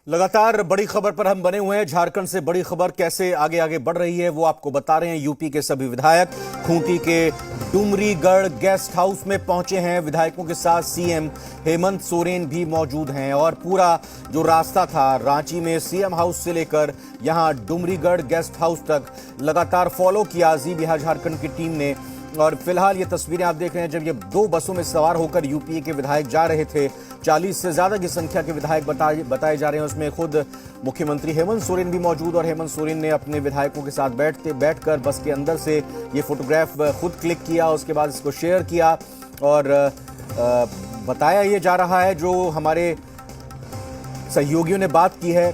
लगातार बड़ी खबर पर हम बने हुए हैं। झारखंड से बड़ी खबर कैसे आगे आगे बढ़ रही है वो आपको बता रहे हैं। यूपी के सभी विधायक खूंटी के डुमरीगढ़ गेस्ट हाउस में पहुंचे हैं। विधायकों के साथ सीएम हेमंत सोरेन भी मौजूद हैं और पूरा जो रास्ता था रांची में सीएम हाउस से लेकर यहां डुमरीगढ़ गेस्ट हाउस तक लगातार फॉलो किया जी बिहार झारखंड की टीम ने। और फिलहाल ये तस्वीरें आप देख रहे हैं जब ये दो बसों में सवार होकर यूपी के विधायक जा रहे थे। 40 से ज्यादा की संख्या के विधायक बताए जा रहे हैं। उसमें खुद मुख्यमंत्री हेमंत सोरेन भी मौजूद और हेमंत सोरेन ने अपने विधायकों के साथ बैठकर बस के अंदर से ये फोटोग्राफ खुद क्लिक किया, उसके बाद इसको शेयर किया और बताया ये जा रहा है जो हमारे सहयोगियों ने बात की है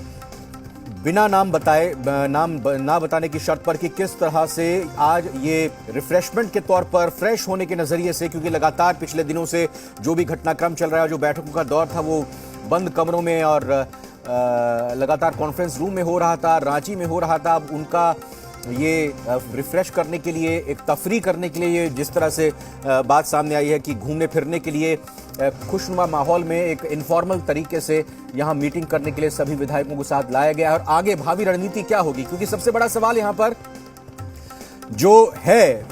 बिना नाम बताए ना बताने की शर्त पर कि किस तरह से आज ये रिफ्रेशमेंट के तौर पर फ्रेश होने के नजरिए से, क्योंकि लगातार पिछले दिनों से जो भी घटनाक्रम चल रहा है, जो बैठकों का दौर था वो बंद कमरों में और लगातार कॉन्फ्रेंस रूम में हो रहा था, रांची में हो रहा था। अब उनका ये रिफ्रेश करने के लिए, एक तफरी करने के लिए ये जिस तरह से बात सामने आई है कि घूमने फिरने के लिए खुशनुमा माहौल में एक इनफॉर्मल तरीके से यहां मीटिंग करने के लिए सभी विधायकों को साथ लाया गया है। और आगे भावी रणनीति क्या होगी, क्योंकि सबसे बड़ा सवाल यहां पर जो है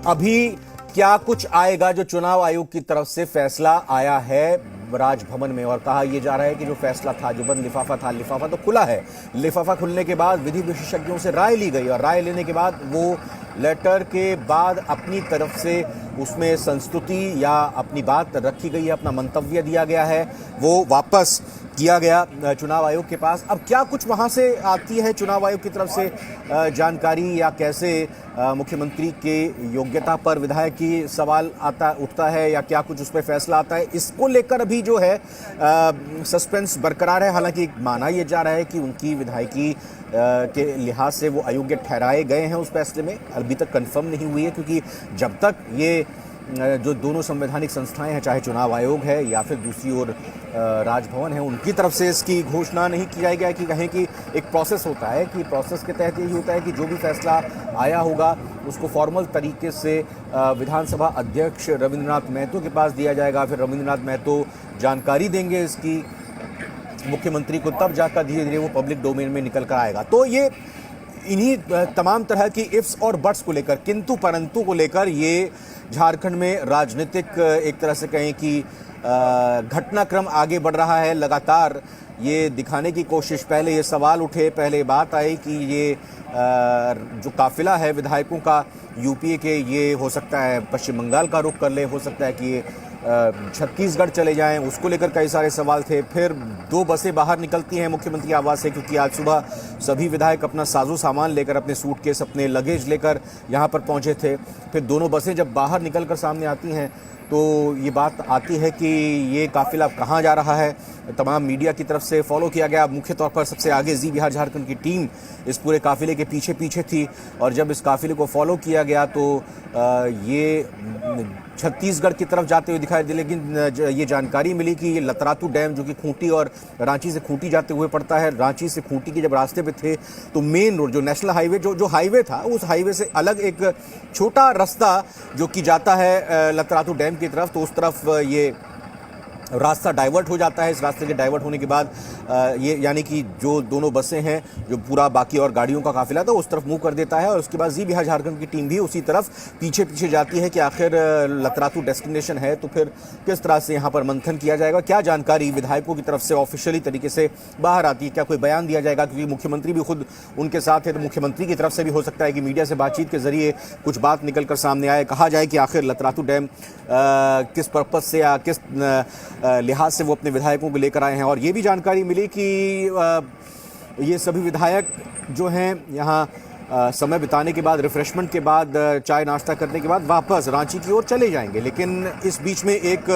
अभी क्या कुछ आएगा। जो चुनाव आयोग की तरफ से फैसला आया है राजभवन में और कहा यह जा रहा है कि जो फैसला था, जो बंद लिफाफा था, लिफाफा तो खुला है। लिफाफा खुलने के बाद विधि विशेषज्ञों से राय ली गई और राय लेने के बाद वो लेटर के बाद अपनी तरफ से उसमें संस्तुति या अपनी बात रखी गई है, अपना मंतव्य दिया गया है, वो वापस किया गया चुनाव आयोग के पास। अब क्या कुछ वहां से आती है चुनाव आयोग की तरफ से जानकारी या कैसे मुख्यमंत्री के योग्यता पर विधायक की सवाल उठता है या क्या कुछ उस पर फैसला आता है, इसको लेकर अभी जो है सस्पेंस बरकरार है। हालांकि माना यह जा रहा है कि उनकी विधायकी के लिहाज से वो अयोग्य ठहराए गए हैं। उस फैसले में अभी तक कंफर्म नहीं हुई है, क्योंकि जब तक ये जो दोनों संवैधानिक संस्थाएं हैं, चाहे चुनाव आयोग है या फिर दूसरी ओर राजभवन है, उनकी तरफ से इसकी घोषणा नहीं की जाएगी कि कहें कि एक प्रोसेस होता है कि प्रोसेस के तहत यही होता है कि जो भी फैसला आया होगा उसको फॉर्मल तरीके से विधानसभा अध्यक्ष रविंद्रनाथ महतो के पास दिया जाएगा। फिर रविंद्रनाथ महतो जानकारी देंगे इसकी मुख्यमंत्री को, तब जाकर धीरे धीरे वो पब्लिक डोमेन में निकल कर आएगा। तो ये इन्हीं तमाम तरह की इफ्स और बट्स को लेकर, किंतु परंतु को लेकर ये झारखंड में राजनीतिक एक तरह से कहें कि घटनाक्रम आगे बढ़ रहा है। लगातार ये दिखाने की कोशिश, पहले ये सवाल उठे, पहले बात आई कि ये जो काफिला है विधायकों का यूपी के, ये हो सकता है पश्चिम बंगाल का रुख कर ले, हो सकता है कि ये छत्तीसगढ़ चले जाएं, उसको लेकर कई सारे सवाल थे। फिर दो बसें बाहर निकलती हैं मुख्यमंत्री आवास से, क्योंकि आज सुबह सभी विधायक अपना साजो सामान लेकर, अपने सूटकेस, अपने लगेज लेकर यहाँ पर पहुँचे थे। फिर दोनों बसें जब बाहर निकलकर सामने आती हैं तो ये बात आती है कि ये काफिला कहाँ जा रहा है। तमाम मीडिया की तरफ से फॉलो किया गया। मुख्य तौर पर सबसे आगे जी बिहार झारखंड की टीम इस पूरे काफिले के पीछे पीछे थी और जब इस काफिले को फॉलो किया गया तो ये छत्तीसगढ़ की तरफ जाते हुए दिखाई दे। लेकिन ये जानकारी मिली कि ये लतरातू डैम जो कि खूंटी और रांची से खूंटी जाते हुए पड़ता है, रांची से खूंटी के जब रास्ते पे थे तो मेन रोड जो नेशनल हाईवे जो हाईवे था, उस हाईवे से अलग एक छोटा रास्ता जो कि जाता है लतरातू डैम की तरफ, तो उस तरफ ये रास्ता डाइवर्ट हो जाता है। इस रास्ते के डाइवर्ट होने के बाद ये यानी कि जो दोनों बसें हैं, जो पूरा बाकी और गाड़ियों का काफिला था, उस तरफ मूव कर देता है और उसके बाद जी बिहार झारखंड की टीम भी उसी तरफ पीछे पीछे जाती है कि आखिर लतरातू डेस्टिनेशन है तो फिर किस तरह से यहाँ पर मंथन किया जाएगा, क्या जानकारी विधायकों की तरफ से ऑफिशियली तरीके से बाहर आती है, क्या कोई बयान दिया जाएगा, क्योंकि मुख्यमंत्री भी खुद उनके साथ है। तो मुख्यमंत्री की तरफ से भी हो सकता है कि मीडिया से बातचीत के जरिए कुछ बात निकल कर सामने आए, कहा जाए कि आखिर लतरातू डैम किस पर्पज से या किस लिहाज से वो अपने विधायकों को लेकर आए हैं। और ये भी जानकारी मिली कि ये सभी विधायक जो हैं यहाँ समय बिताने के बाद, रिफ्रेशमेंट के बाद, चाय नाश्ता करने के बाद वापस रांची की ओर चले जाएंगे। लेकिन इस बीच में एक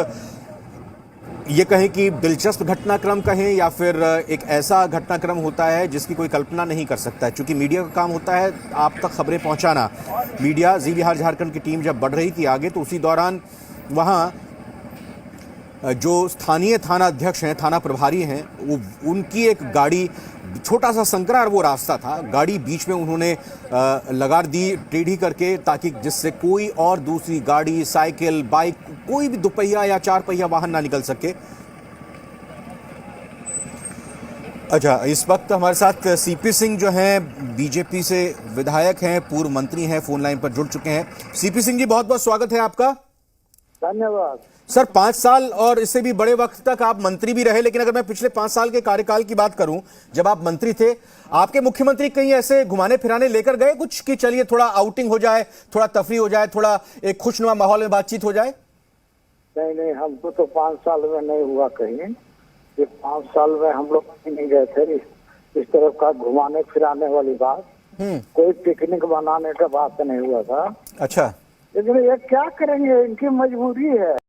ये कहें कि दिलचस्प घटनाक्रम कहें या फिर एक ऐसा घटनाक्रम होता है जिसकी कोई कल्पना नहीं कर सकता है, क्योंकि मीडिया का काम होता है आप तक खबरें पहुंचाना। मीडिया जी बिहार झारखंड की टीम जब बढ़ रही थी आगे तो उसी दौरान वहाँ जो स्थानीय थाना अध्यक्ष हैं, थाना प्रभारी हैं, वो उनकी एक गाड़ी, छोटा सा संकरा वो रास्ता था, गाड़ी बीच में उन्होंने लगा दी टेढ़ी करके, ताकि जिससे कोई और दूसरी गाड़ी, साइकिल, बाइक, कोई भी दुपहिया या चार पहिया वाहन ना निकल सके। अच्छा, इस वक्त हमारे साथ सीपी सिंह जो हैं, बीजेपी से विधायक हैं, पूर्व मंत्री हैं, फोन लाइन पर जुड़ चुके हैं। सीपी सिंह जी, बहुत बहुत स्वागत है आपका। धन्यवाद सर, 5 साल और इससे भी बड़े वक्त तक आप मंत्री भी रहे, लेकिन अगर मैं पिछले 5 साल के कार्यकाल की बात करूं, जब आप मंत्री थे, आपके मुख्यमंत्री कहीं ऐसे घुमाने फिराने लेकर गए कुछ कि चलिए थोड़ा आउटिंग हो जाए, थोड़ा तफरी हो जाए, थोड़ा एक खुशनुमा माहौल में बातचीत हो जाए? नहीं नहीं, हमको तो 5 साल में नहीं हुआ कहीं। ये 5 साल में हम लोग कहीं नहीं गए थे। इस तरफ का घुमाने फिराने वाली बात, कोई पिकनिक बनाने का बात नहीं हुआ था। अच्छा। लेकिन ये क्या करेंगे, इनकी मजबूरी है।